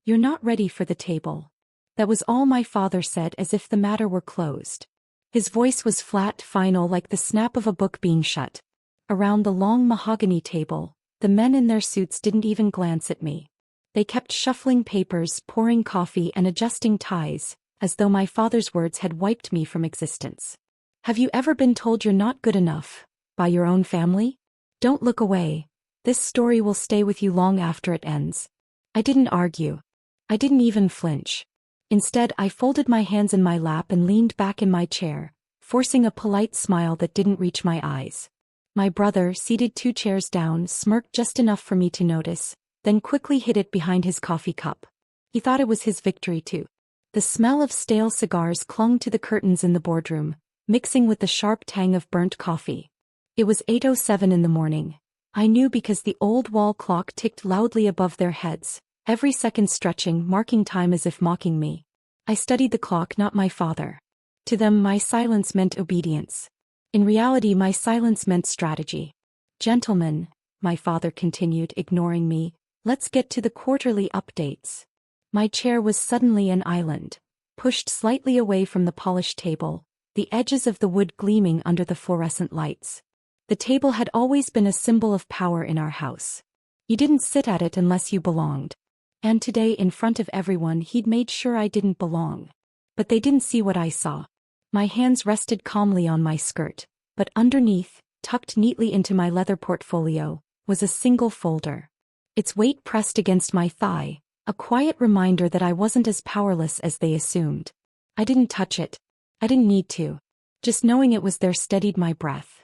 "You're not ready for the table." That was all my father said, as if the matter were closed. His voice was flat, final, like the snap of a book being shut. Around the long mahogany table, the men in their suits didn't even glance at me. They kept shuffling papers, pouring coffee, and adjusting ties, as though my father's words had wiped me from existence. "Have you ever been told you're not good enough? By your own family? Don't look away. This story will stay with you long after it ends." I didn't argue. I didn't even flinch. Instead, I folded my hands in my lap and leaned back in my chair, forcing a polite smile that didn't reach my eyes. My brother, seated 2 chairs down, smirked just enough for me to notice, then quickly hid it behind his coffee cup. He thought it was his victory too. The smell of stale cigars clung to the curtains in the boardroom, mixing with the sharp tang of burnt coffee. It was 8:07 in the morning. I knew because the old wall clock ticked loudly above their heads, every second stretching, marking time as if mocking me. I studied the clock, not my father. To them, my silence meant obedience. In reality, my silence meant strategy. "Gentlemen," my father continued, ignoring me, "let's get to the quarterly updates." My chair was suddenly an island, pushed slightly away from the polished table, the edges of the wood gleaming under the fluorescent lights. The table had always been a symbol of power in our house. You didn't sit at it unless you belonged. And today, in front of everyone, he'd made sure I didn't belong. But they didn't see what I saw. My hands rested calmly on my skirt, but underneath, tucked neatly into my leather portfolio, was a single folder. Its weight pressed against my thigh, a quiet reminder that I wasn't as powerless as they assumed. I didn't touch it. I didn't need to. Just knowing it was there steadied my breath.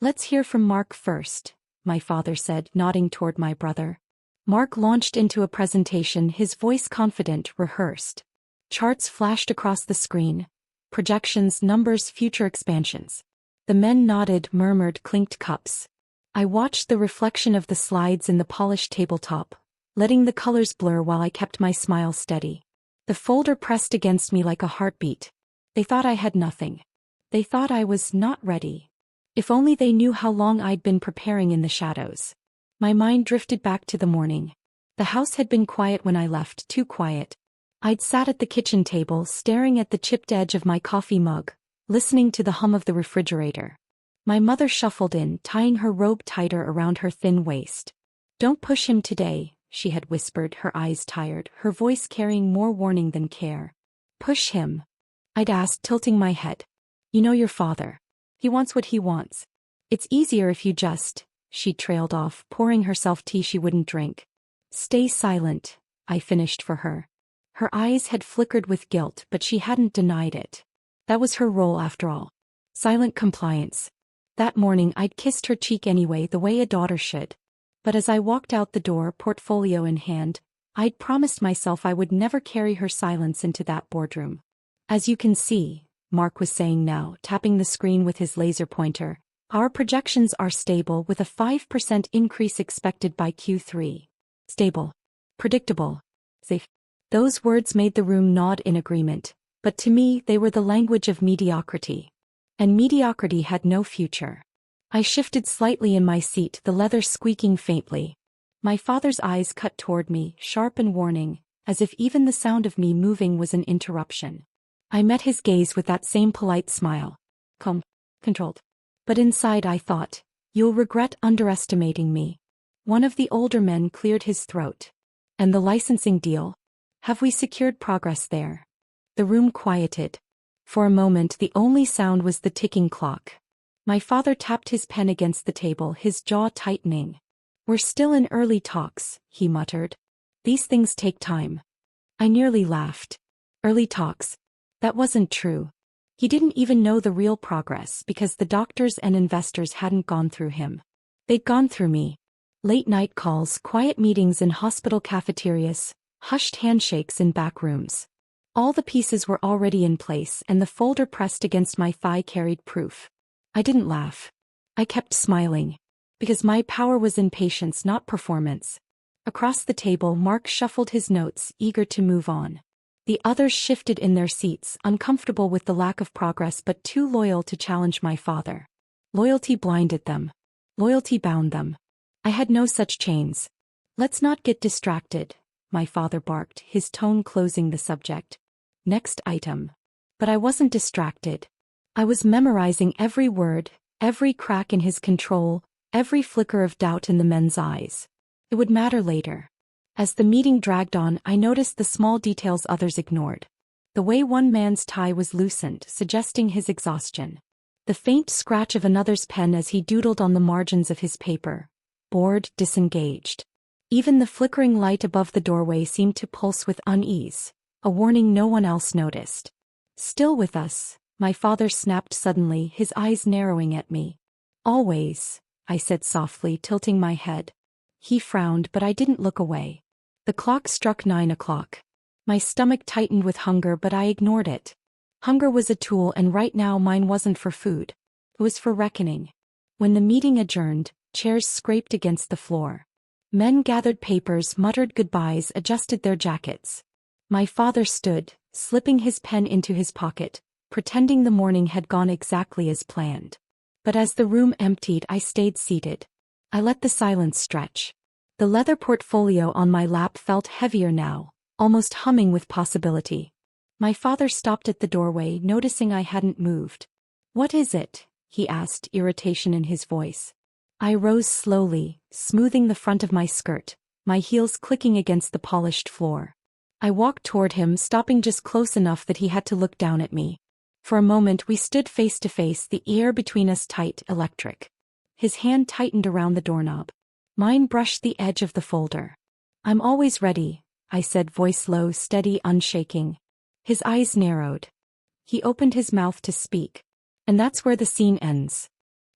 "Let's hear from Mark first," my father said, nodding toward my brother. Mark launched into a presentation, his voice confident, rehearsed. Charts flashed across the screen. Projections, numbers, future expansions. The men nodded, murmured, clinked cups. I watched the reflection of the slides in the polished tabletop, letting the colors blur while I kept my smile steady. The folder pressed against me like a heartbeat. They thought I had nothing. They thought I was not ready. If only they knew how long I'd been preparing in the shadows. My mind drifted back to the morning. The house had been quiet when I left, too quiet. I'd sat at the kitchen table, staring at the chipped edge of my coffee mug, listening to the hum of the refrigerator. My mother shuffled in, tying her robe tighter around her thin waist. "Don't push him today," she had whispered, her eyes tired, her voice carrying more warning than care. "Push him?" I'd asked, tilting my head. "You know your father. He wants what he wants. It's easier if you just..." She trailed off, pouring herself tea she wouldn't drink. "Stay silent," I finished for her. Her eyes had flickered with guilt, but she hadn't denied it. That was her role after all. Silent compliance. That morning I'd kissed her cheek anyway, the way a daughter should. But as I walked out the door, portfolio in hand, I'd promised myself I would never carry her silence into that boardroom. "As you can see," Mark was saying now, tapping the screen with his laser pointer, "our projections are stable with a 5% increase expected by Q3. Stable. Predictable. Safe." Those words made the room nod in agreement, but to me they were the language of mediocrity. And mediocrity had no future. I shifted slightly in my seat, the leather squeaking faintly. My father's eyes cut toward me, sharp and warning, as if even the sound of me moving was an interruption. I met his gaze with that same polite smile. Calm. Controlled. But inside I thought, "You'll regret underestimating me." One of the older men cleared his throat. "And the licensing deal? Have we secured progress there?" The room quieted. For a moment the only sound was the ticking clock. My father tapped his pen against the table, his jaw tightening. "We're still in early talks," he muttered. "These things take time." I nearly laughed. Early talks. That wasn't true. He didn't even know the real progress because the doctors and investors hadn't gone through him. They'd gone through me. Late night calls, quiet meetings in hospital cafeterias, hushed handshakes in back rooms. All the pieces were already in place, and the folder pressed against my thigh carried proof. I didn't laugh. I kept smiling. Because my power was in patience, not performance. Across the table, Mark shuffled his notes, eager to move on. The others shifted in their seats, uncomfortable with the lack of progress but too loyal to challenge my father. Loyalty blinded them. Loyalty bound them. I had no such chains. "Let's not get distracted," my father barked, his tone closing the subject. Next item. But I wasn't distracted. I was memorizing every word, every crack in his control, every flicker of doubt in the men's eyes. It would matter later. As the meeting dragged on, I noticed the small details others ignored. The way one man's tie was loosened, suggesting his exhaustion. The faint scratch of another's pen as he doodled on the margins of his paper. Bored, disengaged. Even the flickering light above the doorway seemed to pulse with unease, a warning no one else noticed. Still with us, my father snapped suddenly, his eyes narrowing at me. Always, I said softly, tilting my head. He frowned, but I didn't look away. The clock struck 9 o'clock. My stomach tightened with hunger, but I ignored it. Hunger was a tool, and right now mine wasn't for food. It was for reckoning. When the meeting adjourned, chairs scraped against the floor. Men gathered papers, muttered goodbyes, adjusted their jackets. My father stood, slipping his pen into his pocket, pretending the morning had gone exactly as planned. But as the room emptied, I stayed seated. I let the silence stretch. The leather portfolio on my lap felt heavier now, almost humming with possibility. My father stopped at the doorway, noticing I hadn't moved. "What is it?" he asked, irritation in his voice. I rose slowly, smoothing the front of my skirt, my heels clicking against the polished floor. I walked toward him, stopping just close enough that he had to look down at me. For a moment we stood face to face, the air between us tight, electric. His hand tightened around the doorknob. Mine brushed the edge of the folder. "I'm always ready," I said, voice low, steady, unshaking. His eyes narrowed. He opened his mouth to speak. And that's where the scene ends.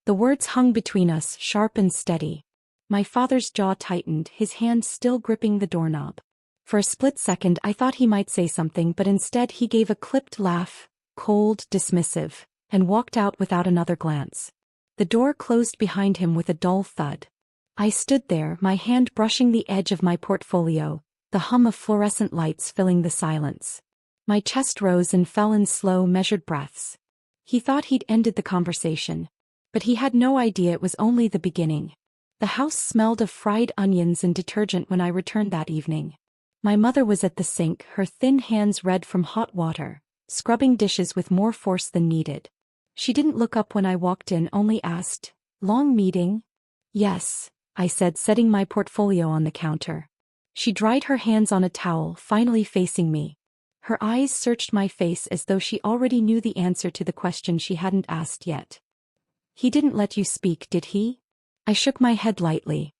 The words hung between us, sharp and steady. My father's jaw tightened, his hand still gripping the doorknob. For a split second I thought he might say something, but instead he gave a clipped laugh, cold, dismissive, and walked out without another glance. The door closed behind him with a dull thud. I stood there, my hand brushing the edge of my portfolio, the hum of fluorescent lights filling the silence. My chest rose and fell in slow, measured breaths. He thought he'd ended the conversation. But he had no idea it was only the beginning. The house smelled of fried onions and detergent when I returned that evening. My mother was at the sink, her thin hands red from hot water, scrubbing dishes with more force than needed. She didn't look up when I walked in, only asked, "Long meeting?" "Yes," I said, setting my portfolio on the counter. She dried her hands on a towel, finally facing me. Her eyes searched my face as though she already knew the answer to the question she hadn't asked yet. "He didn't let you speak, did he?" I shook my head lightly.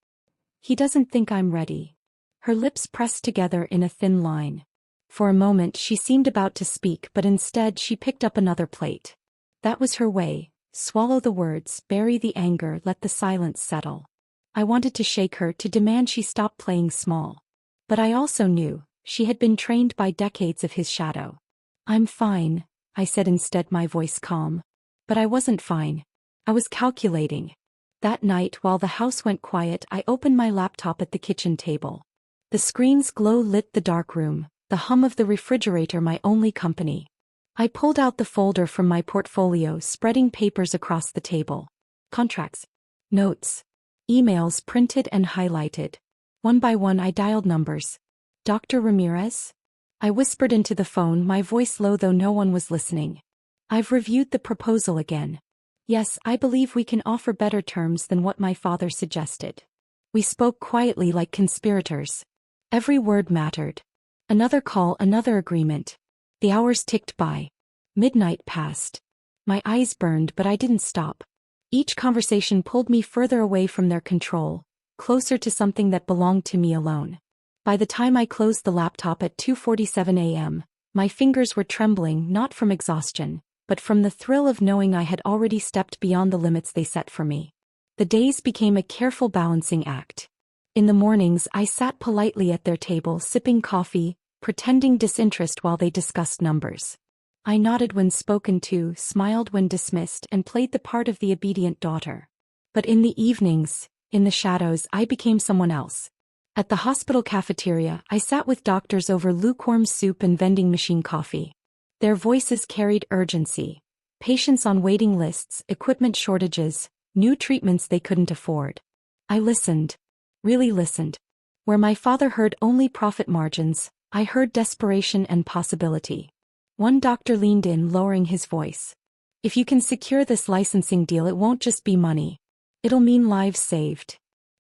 "He doesn't think I'm ready." Her lips pressed together in a thin line. For a moment she seemed about to speak, but instead she picked up another plate. That was her way: swallow the words, bury the anger, let the silence settle. I wanted to shake her, to demand she stop playing small. But I also knew she had been trained by decades of his shadow. "I'm fine," I said instead, my voice calm. But I wasn't fine. I was calculating. That night, while the house went quiet, I opened my laptop at the kitchen table. The screen's glow lit the dark room, the hum of the refrigerator my only company. I pulled out the folder from my portfolio, spreading papers across the table. Contracts. Notes. Emails printed and highlighted. One by one I dialed numbers. "Dr. Ramirez?" I whispered into the phone, my voice low though no one was listening. "I've reviewed the proposal again. Yes, I believe we can offer better terms than what my father suggested." We spoke quietly like conspirators. Every word mattered. Another call, another agreement. The hours ticked by. Midnight passed. My eyes burned, but I didn't stop. Each conversation pulled me further away from their control, closer to something that belonged to me alone. By the time I closed the laptop at 2:47 a.m., my fingers were trembling, not from exhaustion, but from the thrill of knowing I had already stepped beyond the limits they set for me. The days became a careful balancing act. In the mornings I sat politely at their table, sipping coffee, pretending disinterest while they discussed numbers. I nodded when spoken to, smiled when dismissed, and played the part of the obedient daughter. But in the evenings, in the shadows, I became someone else. At the hospital cafeteria, I sat with doctors over lukewarm soup and vending machine coffee. Their voices carried urgency. Patients on waiting lists, equipment shortages, new treatments they couldn't afford. I listened. Really listened. Where my father heard only profit margins, I heard desperation and possibility. One doctor leaned in, lowering his voice. If you can secure this licensing deal, it won't just be money. It'll mean lives saved.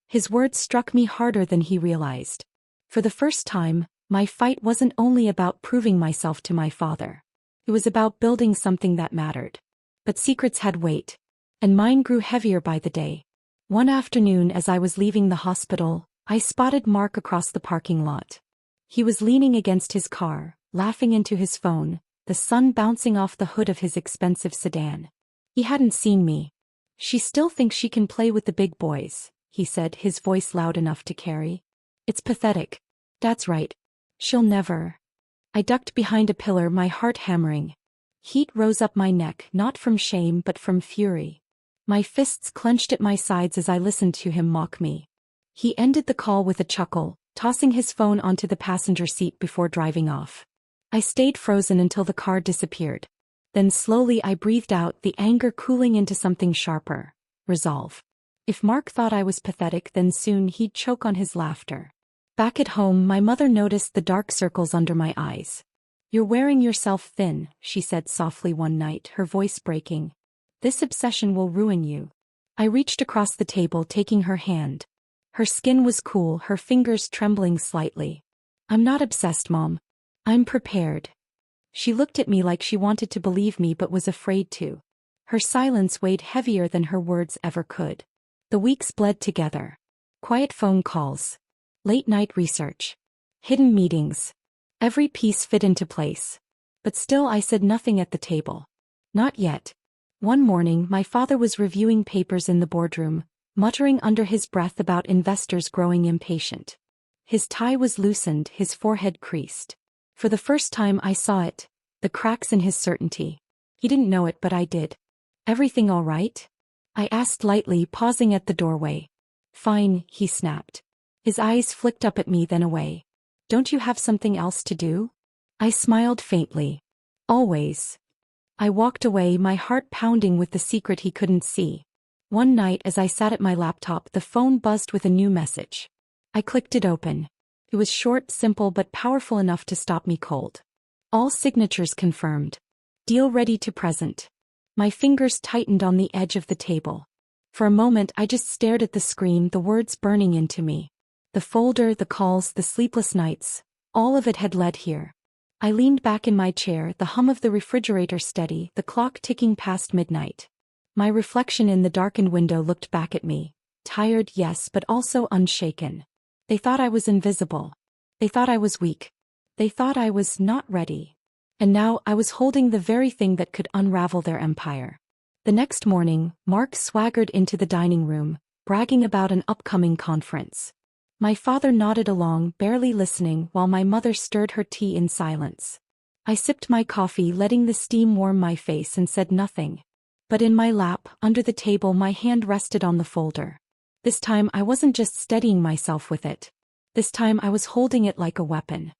His words struck me harder than he realized. For the first time, my fight wasn't only about proving myself to my father. It was about building something that mattered. But secrets had weight. And mine grew heavier by the day. One afternoon as I was leaving the hospital, I spotted Mark across the parking lot. He was leaning against his car, laughing into his phone, the sun bouncing off the hood of his expensive sedan. He hadn't seen me. She still thinks she can play with the big boys, he said, his voice loud enough to carry. It's pathetic. That's right. She'll never. I ducked behind a pillar, my heart hammering. Heat rose up my neck, not from shame but from fury. My fists clenched at my sides as I listened to him mock me. He ended the call with a chuckle, tossing his phone onto the passenger seat before driving off. I stayed frozen until the car disappeared. Then slowly I breathed out, the anger cooling into something sharper. Resolve. If Mark thought I was pathetic, then soon he'd choke on his laughter. Back at home, my mother noticed the dark circles under my eyes. You're wearing yourself thin, she said softly one night, her voice breaking. This obsession will ruin you. I reached across the table, taking her hand. Her skin was cool, her fingers trembling slightly. I'm not obsessed, Mom. I'm prepared. She looked at me like she wanted to believe me but was afraid to. Her silence weighed heavier than her words ever could. The weeks bled together. Quiet phone calls. Late-night research. Hidden meetings. Every piece fit into place. But still I said nothing at the table. Not yet. One morning my father was reviewing papers in the boardroom, muttering under his breath about investors growing impatient. His tie was loosened, his forehead creased. For the first time I saw it, the cracks in his certainty. He didn't know it, but I did. Everything all right? I asked lightly, pausing at the doorway. Fine, he snapped. His eyes flicked up at me, then away. Don't you have something else to do? I smiled faintly. Always. I walked away, my heart pounding with the secret he couldn't see. One night as I sat at my laptop, the phone buzzed with a new message. I clicked it open. It was short, simple, but powerful enough to stop me cold. All signatures confirmed. Deal ready to present. My fingers tightened on the edge of the table. For a moment I just stared at the screen, the words burning into me. The folder, the calls, the sleepless nights, all of it had led here. I leaned back in my chair, the hum of the refrigerator steady, the clock ticking past midnight. My reflection in the darkened window looked back at me. Tired, yes, but also unshaken. They thought I was invisible. They thought I was weak. They thought I was not ready. And now I was holding the very thing that could unravel their empire. The next morning, Mark swaggered into the dining room, bragging about an upcoming conference. My father nodded along, barely listening, while my mother stirred her tea in silence. I sipped my coffee, letting the steam warm my face, and said nothing. But in my lap, under the table, my hand rested on the folder. This time I wasn't just steadying myself with it. This time I was holding it like a weapon.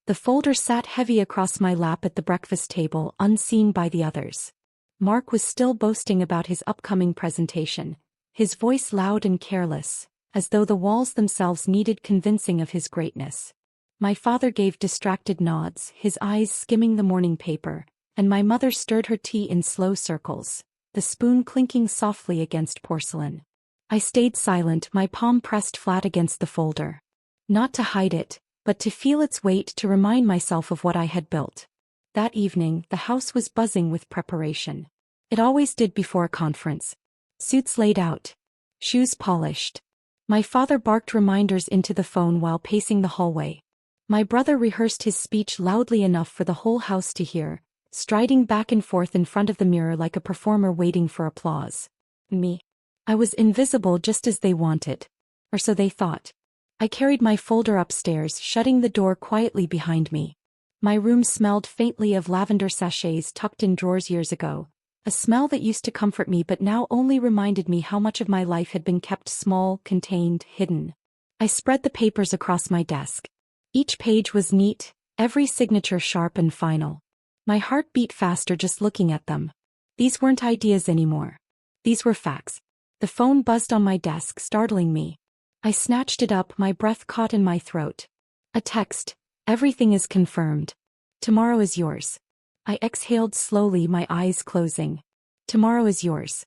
The folder sat heavy across my lap at the breakfast table, unseen by the others. Mark was still boasting about his upcoming presentation, his voice loud and careless, as though the walls themselves needed convincing of his greatness. My father gave distracted nods, his eyes skimming the morning paper, and my mother stirred her tea in slow circles, the spoon clinking softly against porcelain. I stayed silent, my palm pressed flat against the folder. Not to hide it, but to feel its weight, to remind myself of what I had built. That evening, the house was buzzing with preparation. It always did before a conference. Suits laid out. Shoes polished. My father barked reminders into the phone while pacing the hallway. My brother rehearsed his speech loudly enough for the whole house to hear, striding back and forth in front of the mirror like a performer waiting for applause. Me. I was invisible just as they wanted. Or so they thought. I carried my folder upstairs, shutting the door quietly behind me. My room smelled faintly of lavender sachets tucked in drawers years ago, a smell that used to comfort me but now only reminded me how much of my life had been kept small, contained, hidden. I spread the papers across my desk. Each page was neat, every signature sharp and final. My heart beat faster just looking at them. These weren't ideas anymore. These were facts. The phone buzzed on my desk, startling me. I snatched it up, my breath caught in my throat. A text. Everything is confirmed. Tomorrow is yours. I exhaled slowly, my eyes closing. Tomorrow is yours.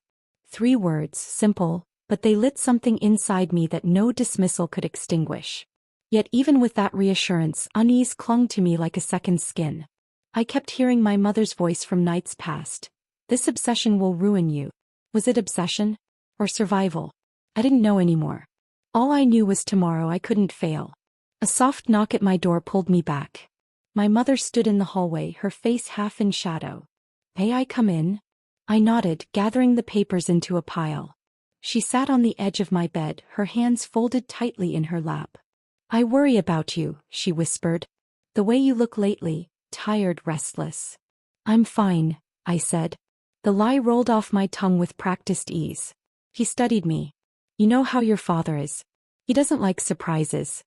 3 words, simple, but they lit something inside me that no dismissal could extinguish. Yet even with that reassurance, unease clung to me like a second skin. I kept hearing my mother's voice from nights past. This obsession will ruin you. Was it obsession? Or survival? I didn't know anymore. All I knew was tomorrow I couldn't fail. A soft knock at my door pulled me back. My mother stood in the hallway, her face half in shadow. "May I come in?" I nodded, gathering the papers into a pile. She sat on the edge of my bed, her hands folded tightly in her lap. "I worry about you," she whispered. "The way you look lately, tired, restless." "I'm fine," I said. The lie rolled off my tongue with practiced ease. "He studied me. You know how your father is. He doesn't like surprises.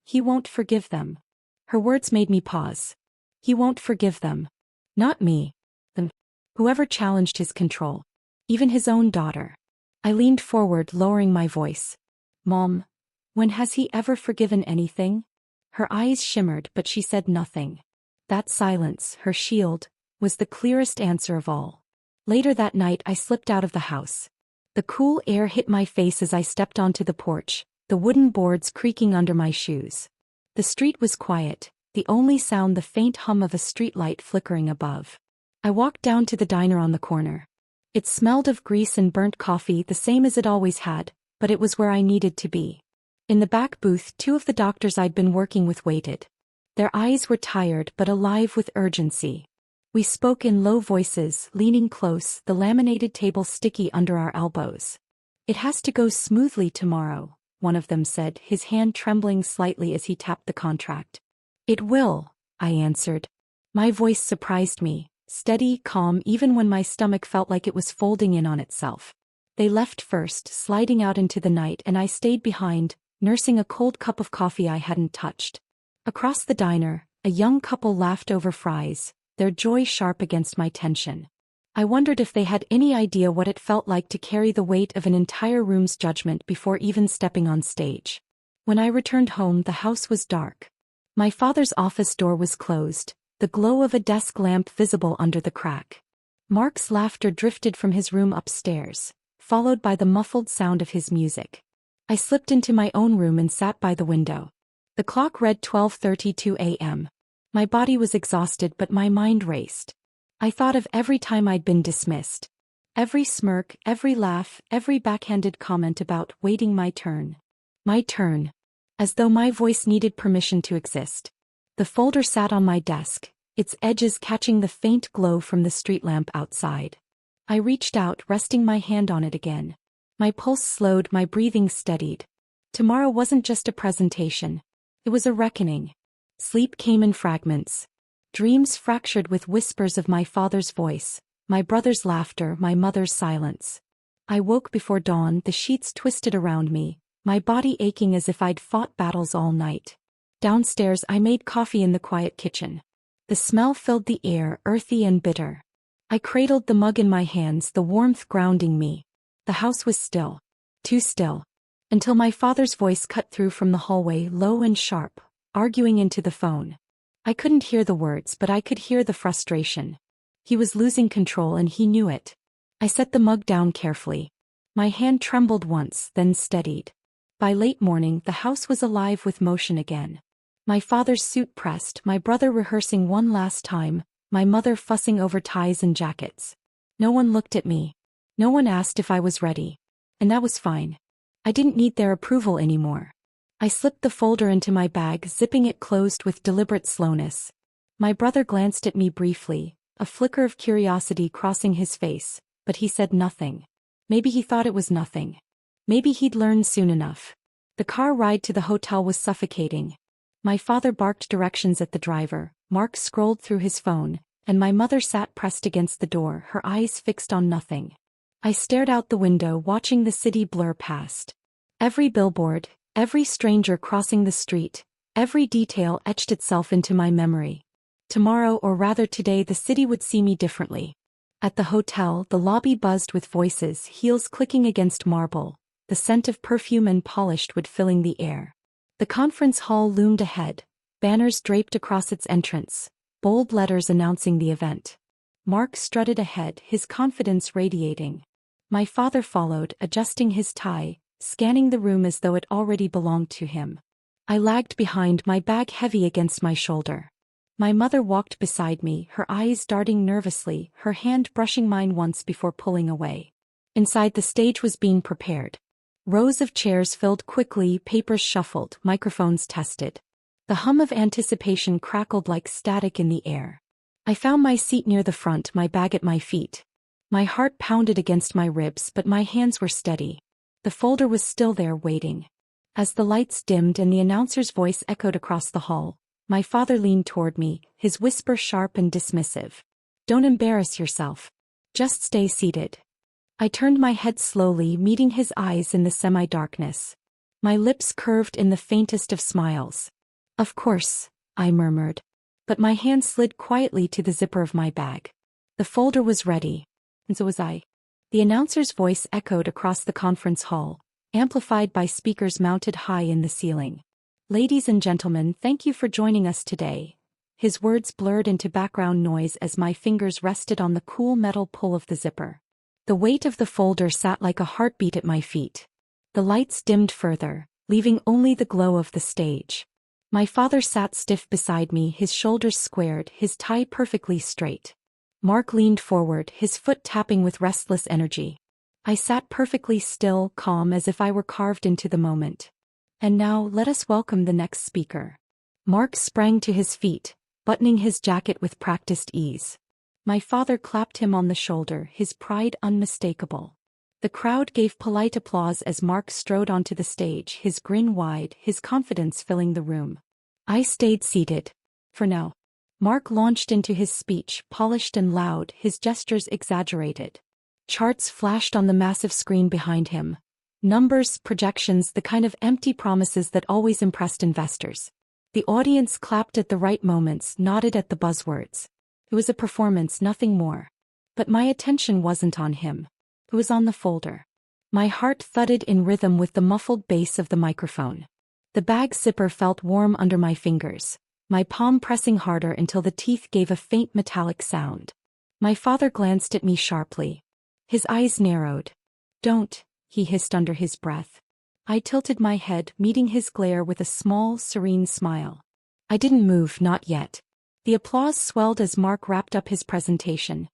He won't forgive them." Her words made me pause. He won't forgive them. Not me. Them. Whoever challenged his control. Even his own daughter. I leaned forward, lowering my voice. "Mom, when has he ever forgiven anything?" Her eyes shimmered, but she said nothing. That silence, her shield, was the clearest answer of all. Later that night I slipped out of the house. The cool air hit my face as I stepped onto the porch, the wooden boards creaking under my shoes. The street was quiet, the only sound the faint hum of a streetlight flickering above. I walked down to the diner on the corner. It smelled of grease and burnt coffee, the same as it always had, but it was where I needed to be. In the back booth, 2 of the doctors I'd been working with waited. Their eyes were tired but alive with urgency. We spoke in low voices, leaning close, the laminated table sticky under our elbows. "It has to go smoothly tomorrow," one of them said, his hand trembling slightly as he tapped the contract. "It will," I answered. My voice surprised me, steady, calm, even when my stomach felt like it was folding in on itself. They left first, sliding out into the night, and I stayed behind, nursing a cold cup of coffee I hadn't touched. Across the diner, a young couple laughed over fries, their joy sharp against my tension. I wondered if they had any idea what it felt like to carry the weight of an entire room's judgment before even stepping on stage. When I returned home, the house was dark. My father's office door was closed, the glow of a desk lamp visible under the crack. Mark's laughter drifted from his room upstairs, followed by the muffled sound of his music. I slipped into my own room and sat by the window. The clock read 12:32 a.m. My body was exhausted but my mind raced. I thought of every time I'd been dismissed. Every smirk, every laugh, every backhanded comment about waiting my turn. My turn. As though my voice needed permission to exist. The folder sat on my desk, its edges catching the faint glow from the street lamp outside. I reached out, resting my hand on it again. My pulse slowed, my breathing steadied. Tomorrow wasn't just a presentation. It was a reckoning. Sleep came in fragments. Dreams fractured with whispers of my father's voice, my brother's laughter, my mother's silence. I woke before dawn, the sheets twisted around me, my body aching as if I'd fought battles all night. Downstairs I made coffee in the quiet kitchen. The smell filled the air, earthy and bitter. I cradled the mug in my hands, the warmth grounding me. The house was still. Too still. Until my father's voice cut through from the hallway, low and sharp, arguing into the phone. I couldn't hear the words, but I could hear the frustration. He was losing control and he knew it. I set the mug down carefully. My hand trembled once, then steadied. By late morning, the house was alive with motion again. My father's suit pressed, my brother rehearsing one last time, my mother fussing over ties and jackets. No one looked at me. No one asked if I was ready. And that was fine. I didn't need their approval anymore. I slipped the folder into my bag, zipping it closed with deliberate slowness. My brother glanced at me briefly, a flicker of curiosity crossing his face, but he said nothing. Maybe he thought it was nothing. Maybe he'd learn soon enough. The car ride to the hotel was suffocating. My father barked directions at the driver, Mark scrolled through his phone, and my mother sat pressed against the door, her eyes fixed on nothing. I stared out the window, watching the city blur past. Every billboard, every stranger crossing the street, every detail etched itself into my memory. Tomorrow, or rather today, the city would see me differently. At the hotel, the lobby buzzed with voices, heels clicking against marble, the scent of perfume and polished wood filling the air. The conference hall loomed ahead, banners draped across its entrance, bold letters announcing the event. Mark strutted ahead, his confidence radiating. My father followed, adjusting his tie, scanning the room as though it already belonged to him. I lagged behind, my bag heavy against my shoulder. My mother walked beside me, her eyes darting nervously, her hand brushing mine once before pulling away. Inside, the stage was being prepared. Rows of chairs filled quickly, papers shuffled, microphones tested. The hum of anticipation crackled like static in the air. I found my seat near the front, my bag at my feet. My heart pounded against my ribs, but my hands were steady. The folder was still there, waiting. As the lights dimmed and the announcer's voice echoed across the hall, my father leaned toward me, his whisper sharp and dismissive. "Don't embarrass yourself. Just stay seated." I turned my head slowly, meeting his eyes in the semi-darkness. My lips curved in the faintest of smiles. "Of course," I murmured. But my hand slid quietly to the zipper of my bag. The folder was ready, and so was I. The announcer's voice echoed across the conference hall, amplified by speakers mounted high in the ceiling. "Ladies and gentlemen, thank you for joining us today." His words blurred into background noise as my fingers rested on the cool metal pull of the zipper. The weight of the folder sat like a heartbeat at my feet. The lights dimmed further, leaving only the glow of the stage. My father sat stiff beside me, his shoulders squared, his tie perfectly straight. Mark leaned forward, his foot tapping with restless energy. I sat perfectly still, calm as if I were carved into the moment. "And now let us welcome the next speaker." Mark sprang to his feet, buttoning his jacket with practiced ease. My father clapped him on the shoulder, his pride unmistakable. The crowd gave polite applause as Mark strode onto the stage, his grin wide, his confidence filling the room. I stayed seated. For now. Mark launched into his speech, polished and loud, his gestures exaggerated. Charts flashed on the massive screen behind him. Numbers, projections, the kind of empty promises that always impressed investors. The audience clapped at the right moments, nodded at the buzzwords. It was a performance, nothing more. But my attention wasn't on him. It was on the folder. My heart thudded in rhythm with the muffled bass of the microphone. The bag zipper felt warm under my fingers, my palm pressing harder until the teeth gave a faint metallic sound. My father glanced at me sharply. His eyes narrowed. "Don't," he hissed under his breath. I tilted my head, meeting his glare with a small, serene smile. I didn't move, not yet. The applause swelled as Mark wrapped up his presentation.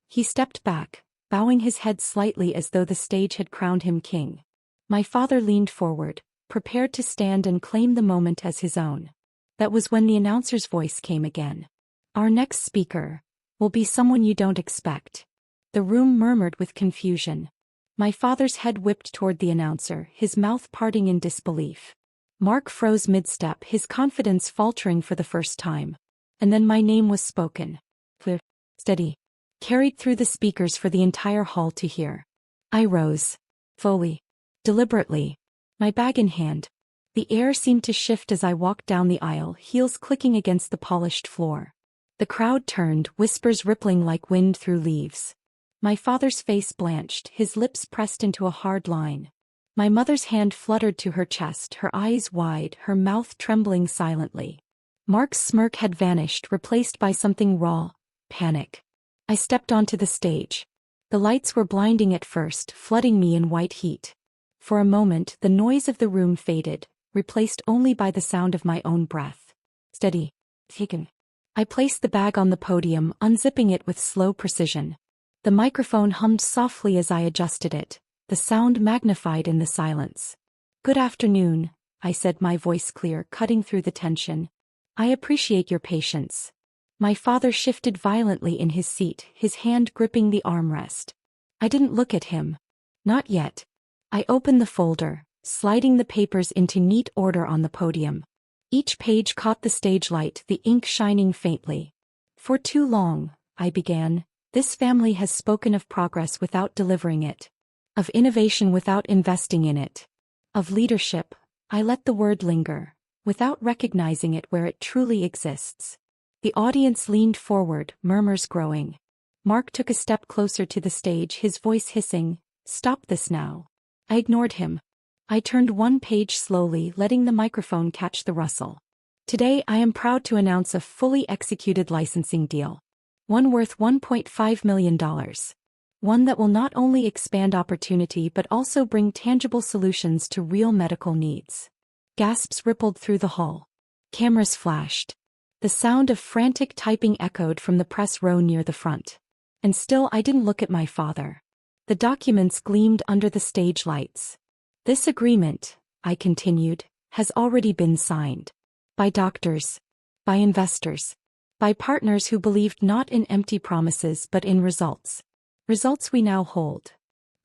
He stepped back, bowing his head slightly as though the stage had crowned him king. My father leaned forward, prepared to stand and claim the moment as his own. That was when the announcer's voice came again. "Our next speaker will be someone you don't expect." The room murmured with confusion. My father's head whipped toward the announcer, his mouth parting in disbelief. Mark froze mid-step, his confidence faltering for the first time. And then my name was spoken. Clear, steady, carried through the speakers for the entire hall to hear. I rose. Fully. Deliberately. My bag in hand. The air seemed to shift as I walked down the aisle, heels clicking against the polished floor. The crowd turned, whispers rippling like wind through leaves. My father's face blanched, his lips pressed into a hard line. My mother's hand fluttered to her chest, her eyes wide, her mouth trembling silently. Mark's smirk had vanished, replaced by something raw, panic. I stepped onto the stage. The lights were blinding at first, flooding me in white heat. For a moment, the noise of the room faded, replaced only by the sound of my own breath. Steady. Taken. I placed the bag on the podium, unzipping it with slow precision. The microphone hummed softly as I adjusted it, the sound magnified in the silence. "Good afternoon," I said, my voice clear, cutting through the tension. "I appreciate your patience." My father shifted violently in his seat, his hand gripping the armrest. I didn't look at him. Not yet. I opened the folder, sliding the papers into neat order on the podium. Each page caught the stage light, the ink shining faintly. "For too long," I began, "this family has spoken of progress without delivering it. Of innovation without investing in it. Of leadership," I let the word linger, "without recognizing it where it truly exists." The audience leaned forward, murmurs growing. Mark took a step closer to the stage, his voice hissing, "Stop this now." I ignored him. I turned one page slowly, letting the microphone catch the rustle. Today I am proud to announce a fully executed licensing deal. One worth $1.5 million. One that will not only expand opportunity but also bring tangible solutions to real medical needs. Gasps rippled through the hall. Cameras flashed. The sound of frantic typing echoed from the press row near the front. And still I didn't look at my father. The documents gleamed under the stage lights. This agreement, I continued, has already been signed. By doctors. By investors. By partners who believed not in empty promises but in results. Results we now hold.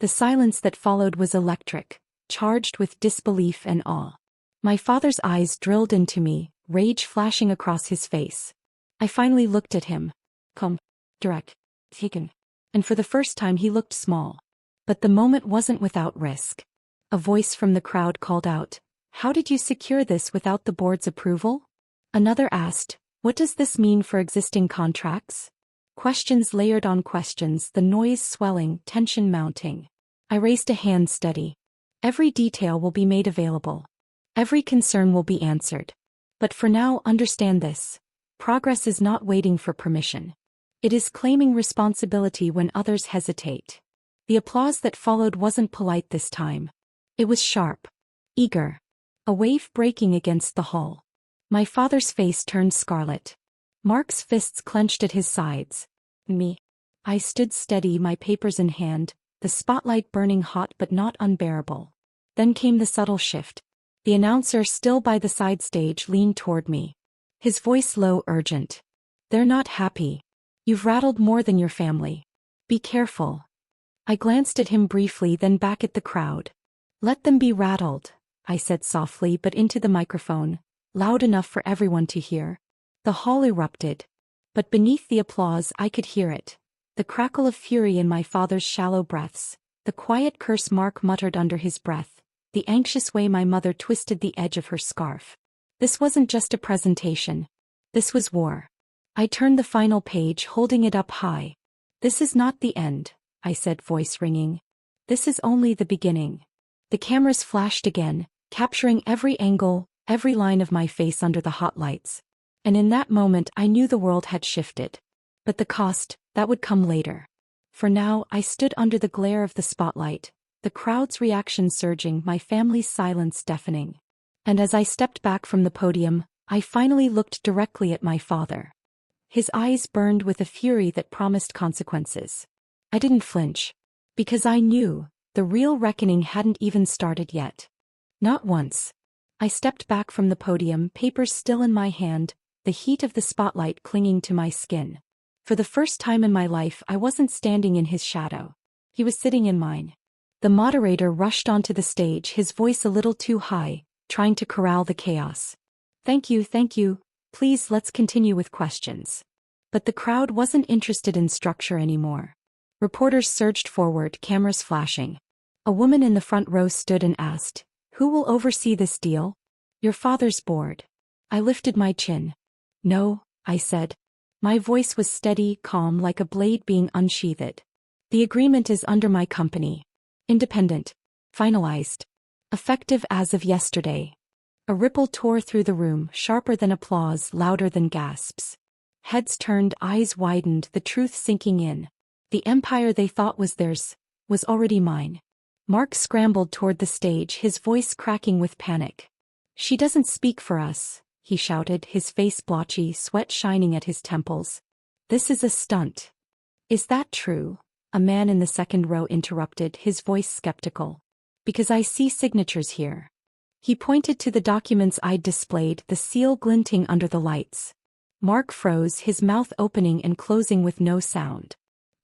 The silence that followed was electric, charged with disbelief and awe. My father's eyes drilled into me, rage flashing across his face. I finally looked at him. Calm, direct, taken. And for the first time he looked small. But the moment wasn't without risk. A voice from the crowd called out, "How did you secure this without the board's approval?" Another asked, "What does this mean for existing contracts?" Questions layered on questions, the noise swelling, tension mounting. I raised a hand steady. Every detail will be made available. Every concern will be answered. But for now, understand this. Progress is not waiting for permission. It is claiming responsibility when others hesitate. The applause that followed wasn't polite this time. It was sharp. Eager. A wave breaking against the hull. My father's face turned scarlet. Mark's fists clenched at his sides. Me. I stood steady, my papers in hand, the spotlight burning hot but not unbearable. Then came the subtle shift. The announcer, still by the side stage, leaned toward me. His voice low, urgent. "They're not happy. You've rattled more than your family. Be careful." I glanced at him briefly, then back at the crowd. "Let them be rattled," I said softly but into the microphone, loud enough for everyone to hear. The hall erupted. But beneath the applause I could hear it. The crackle of fury in my father's shallow breaths, the quiet curse Mark muttered under his breath, the anxious way my mother twisted the edge of her scarf. This wasn't just a presentation. This was war. I turned the final page, holding it up high. "This is not the end," I said, voice ringing. "This is only the beginning." The cameras flashed again, capturing every angle, every line of my face under the hot lights. And in that moment I knew the world had shifted. But the cost, that would come later. For now I stood under the glare of the spotlight, the crowd's reaction surging, my family's silence deafening. And as I stepped back from the podium, I finally looked directly at my father. His eyes burned with a fury that promised consequences. I didn't flinch. Because I knew, the real reckoning hadn't even started yet. Not once. I stepped back from the podium, papers still in my hand, the heat of the spotlight clinging to my skin. For the first time in my life I wasn't standing in his shadow. He was sitting in mine. The moderator rushed onto the stage, his voice a little too high, trying to corral the chaos. Thank you, please let's continue with questions." But the crowd wasn't interested in structure anymore. Reporters surged forward, cameras flashing. A woman in the front row stood and asked, "Who will oversee this deal?" "Your father's board." I lifted my chin. "No," I said. My voice was steady, calm, like a blade being unsheathed. "The agreement is under my company. Independent. Finalized. Effective as of yesterday." A ripple tore through the room, sharper than applause, louder than gasps. Heads turned, eyes widened, the truth sinking in. The empire they thought was theirs was already mine. Mark scrambled toward the stage, his voice cracking with panic. "She doesn't speak for us," he shouted, his face blotchy, sweat shining at his temples. "This is a stunt." "Is that true?" A man in the second row interrupted, his voice skeptical. "Because I see signatures here." He pointed to the documents I'd displayed, the seal glinting under the lights. Mark froze, his mouth opening and closing with no sound.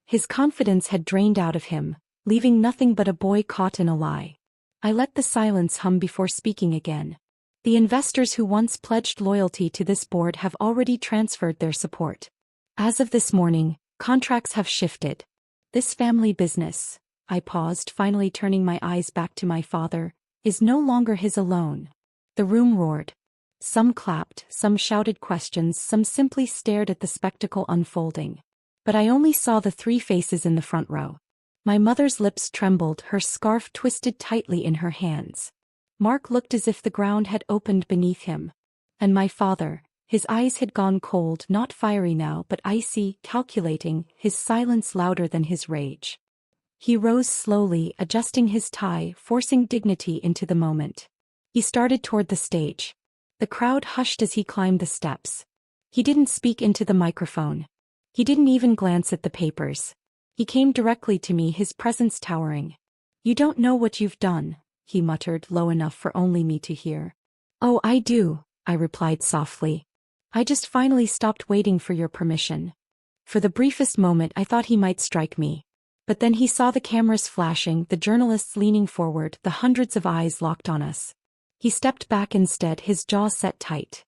His confidence had drained out of him, leaving nothing but a boy caught in a lie. I let the silence hum before speaking again. "The investors who once pledged loyalty to this board have already transferred their support. As of this morning, contracts have shifted. This family business," I paused, finally turning my eyes back to my father, "is no longer his alone." The room roared. Some clapped, some shouted questions, some simply stared at the spectacle unfolding. But I only saw the three faces in the front row. My mother's lips trembled, her scarf twisted tightly in her hands. Mark looked as if the ground had opened beneath him. And my father, his eyes had gone cold, not fiery now but icy, calculating, his silence louder than his rage. He rose slowly, adjusting his tie, forcing dignity into the moment. He started toward the stage. The crowd hushed as he climbed the steps. He didn't speak into the microphone. He didn't even glance at the papers. He came directly to me, his presence towering. "You don't know what you've done," he muttered, low enough for only me to hear. "Oh, I do," I replied softly. "I just finally stopped waiting for your permission." For the briefest moment I thought he might strike me. But then he saw the cameras flashing, the journalists leaning forward, the hundreds of eyes locked on us. He stepped back instead, his jaw set tight.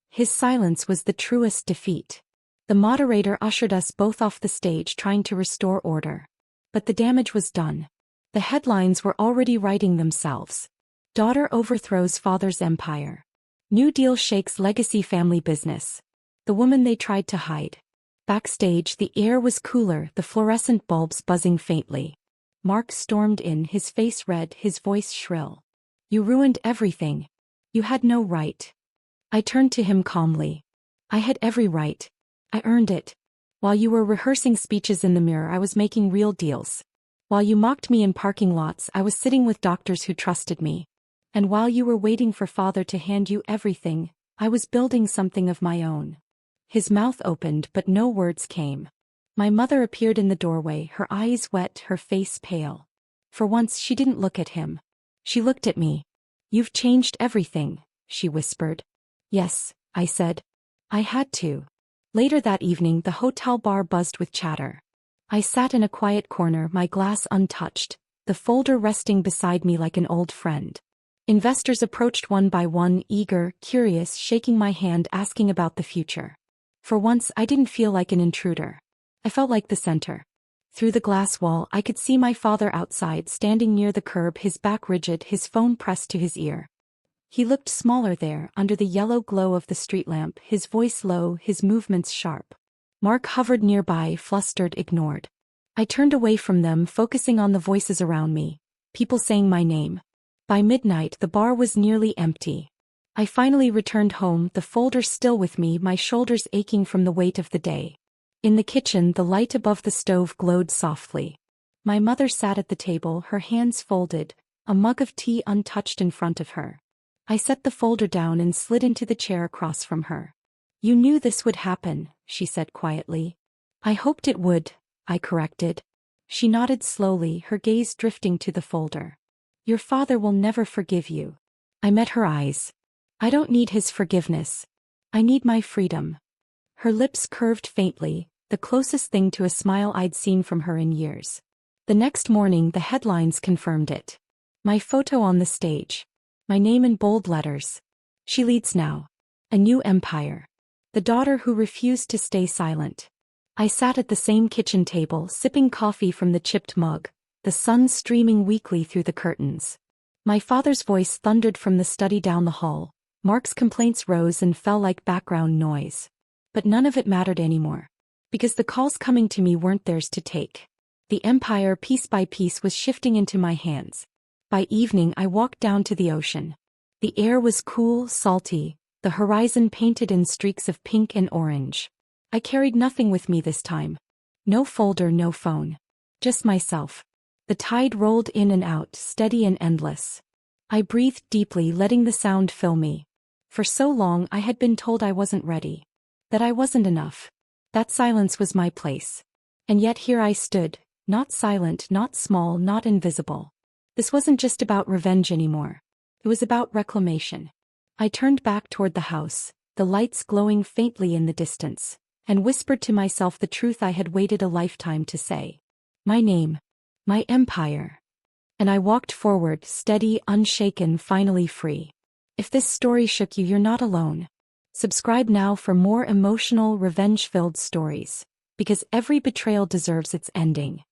His silence was the truest defeat. The moderator ushered us both off the stage, trying to restore order. But the damage was done. The headlines were already writing themselves. Daughter overthrows father's empire. New deal shakes legacy family business. The woman they tried to hide. Backstage, the air was cooler, the fluorescent bulbs buzzing faintly. Mark stormed in, his face red, his voice shrill. "You ruined everything. You had no right." I turned to him calmly. "I had every right. I earned it. While you were rehearsing speeches in the mirror, I was making real deals. While you mocked me in parking lots, I was sitting with doctors who trusted me. And while you were waiting for father to hand you everything, I was building something of my own." His mouth opened, but no words came. My mother appeared in the doorway, her eyes wet, her face pale. For once she didn't look at him. She looked at me. "You've changed everything," she whispered. "Yes," I said. "I had to." Later that evening, the hotel bar buzzed with chatter. I sat in a quiet corner, my glass untouched, the folder resting beside me like an old friend. Investors approached one by one, eager, curious, shaking my hand, asking about the future. For once, I didn't feel like an intruder. I felt like the center. Through the glass wall, I could see my father outside, standing near the curb, his back rigid, his phone pressed to his ear. He looked smaller there, under the yellow glow of the street lamp, his voice low, his movements sharp. Mark hovered nearby, flustered, ignored. I turned away from them, focusing on the voices around me. People saying my name. By midnight, the bar was nearly empty. I finally returned home, the folder still with me, my shoulders aching from the weight of the day. In the kitchen, the light above the stove glowed softly. My mother sat at the table, her hands folded, a mug of tea untouched in front of her. I set the folder down and slid into the chair across from her. "You knew this would happen," she said quietly. "I hoped it would," I corrected. She nodded slowly, her gaze drifting to the folder. "Your father will never forgive you." I met her eyes. "I don't need his forgiveness. I need my freedom." Her lips curved faintly, the closest thing to a smile I'd seen from her in years. The next morning, the headlines confirmed it. My photo on the stage. My name in bold letters. "She leads now. A new empire. The daughter who refused to stay silent." I sat at the same kitchen table, sipping coffee from the chipped mug, the sun streaming weakly through the curtains. My father's voice thundered from the study down the hall. Mark's complaints rose and fell like background noise. But none of it mattered anymore. Because the calls coming to me weren't theirs to take. The empire, piece by piece, was shifting into my hands. By evening, I walked down to the ocean. The air was cool, salty, the horizon painted in streaks of pink and orange. I carried nothing with me this time. No folder, no phone. Just myself. The tide rolled in and out, steady and endless. I breathed deeply, letting the sound fill me. For so long I had been told I wasn't ready. That I wasn't enough. That silence was my place. And yet here I stood, not silent, not small, not invisible. This wasn't just about revenge anymore. It was about reclamation. I turned back toward the house, the lights glowing faintly in the distance, and whispered to myself the truth I had waited a lifetime to say. My name. My empire. And I walked forward, steady, unshaken, finally free. If this story shook you, you're not alone. Subscribe now for more emotional, revenge-filled stories. Because every betrayal deserves its ending.